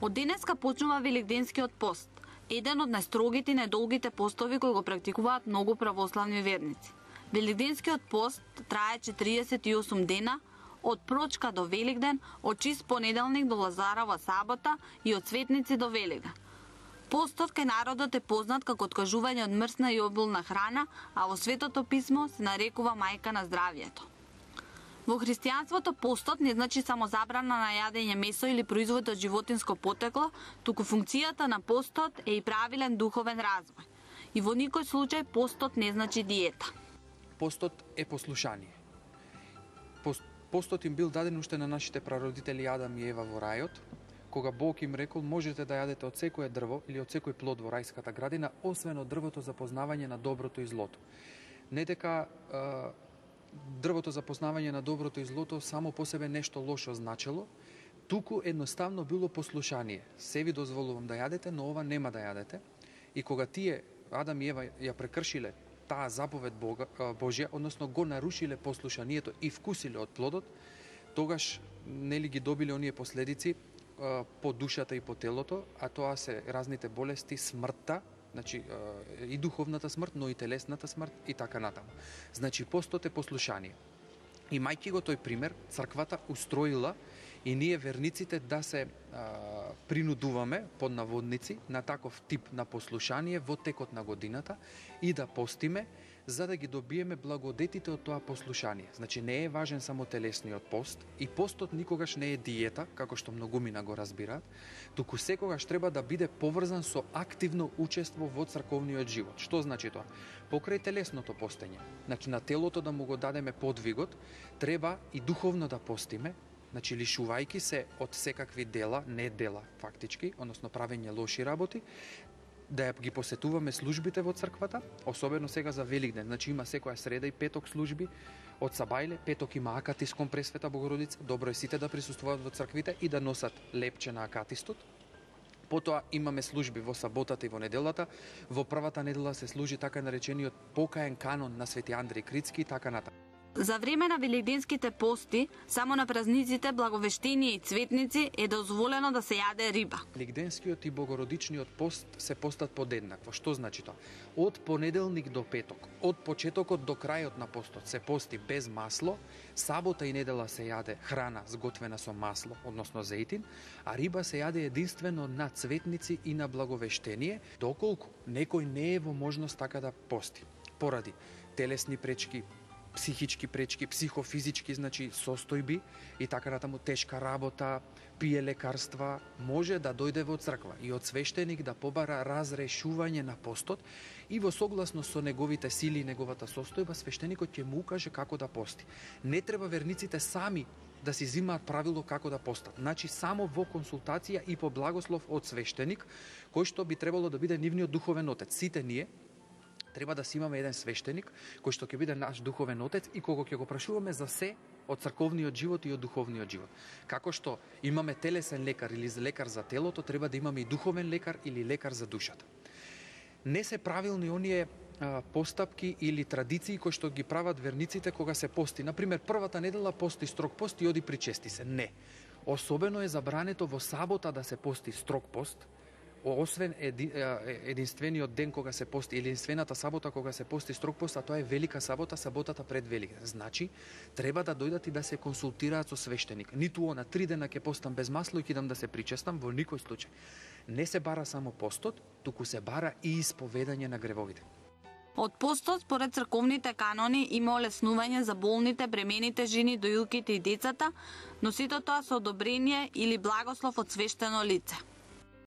Од денеска почнува Великденскиот пост, еден од најстрогите и најдолгите постови кои го практикуваат многу православни верници. Великденскиот пост трае 48 дена, од прочка до Великден, од чист понеделник до Лазарова сабота и од светници до Великден. Постот кај народот е познат како откажување од мрсна и обилна храна, а во Светото писмо се нарекува мајка на здравието. Во христијанството постот не значи само забрана на јадење месо или производ од животинско потекло, туку функцијата на постот е и правилен духовен развој. И во никој случај постот не значи диета. Постот е послушание. Постот им бил даден уште на нашите прародители Адам и Ева во рајот, кога Бог им рекол можете да јадете од секое дрво или од секој плод во рајската градина, освен од дрвото за познавање на доброто и злото. Не дека дрвото за познавање на доброто и злото само по себе нешто лошо значело, туку едноставно било послушание. Се ви дозволувам да јадете, но ова нема да јадете. И кога тие, Адам и Ева, ја прекршиле таа заповед Божја, односно го нарушиле послушанието и вкусиле од плодот, тогаш нели ги добиле оние последици по душата и по телото, а тоа се разните болести, смртта, значи и духовната смрт, но и телесната смрт и така натаму. Значи постот е послушание. Имајќи го тој пример, црквата устроила и ние верниците да се принудуваме под наводници на таков тип на послушание во текот на годината и да постиме за да ги добиеме благодетите од тоа послушание. Значи не е важен само телесниот пост и постот никогаш не е диета, како што многумина го разбираат, туку секогаш треба да биде поврзан со активно учество во црковниот живот. Што значи тоа? Покрај телесното постење, значи на телото да му го дадеме подвигот, треба и духовно да постиме, значи лишувајќи се од секакви дела, не дела фактички, односно правење лоши работи, да ги посетуваме службите во црквата, особено сега за Великден, значи има секоја среда и петок служби од сабајле, петок има акатист кон Пресвета Богородица, добро е сите да присуствуваат во црквите и да носат лепче на акатистот. Потоа имаме служби во саботата и во неделата, во првата недела се служи така наречениот покаен канон на Свети Андреј Критски и така натаму. За време на великденските пости, само на празниците, благовештени и цветници е дозволено да се јаде риба. Великденскиот и богородичниот пост се постат подеднакво. Што значи тоа? Од понеделник до петок, од почетокот до крајот на постот се пости без масло, сабота и недела се јаде храна сготвена со масло, односно зејтин, а риба се јаде единствено на цветници и на благовештение, доколку некој не е во можност така да пости. Поради телесни пречки, психички пречки, психофизички, значи состојби и така натаму тешка работа, пие лекарства, може да дојде во црква и од свештеник да побара разрешување на постот и во согласност со неговите сили и неговата состојба, свештеникот ќе му укаже како да пости. Не треба верниците сами да си зимаат правило како да постат. Значи само во консултација и по благослов од свештеник, кој што би требало да биде нивниот духовен отец. Сите ние треба да си имаме еден свештеник кој што ќе биде наш духовен отец и кога ќе го прашуваме за се од црковниот живот и од духовниот живот. Како што имаме телесен лекар или лекар за телото, треба да имаме и духовен лекар или лекар за душата. Не се правилни оние постапки или традиции кои што ги прават верниците кога се пости. Например, првата недела пости строг пост и оди причести се. Не. Особено е забрането во сабота да се пости строг пост, освен единствениот ден кога се пости, единствената сабота кога се пости строг пост, а тоа е Велика сабота, саботата пред Великден. Значи, треба да дојдат и да се консултираат со свештеник. Ниту она 3 дена ќе постам без масло и ќе да се причестам, во никој случај. Не се бара само постот, туку се бара и исповедање на гревовите. Од постот, според црковните канони, има олеснување за болните, бремените жени, доилките и децата, но сето тоа со одобрение или благослов од свештено лице.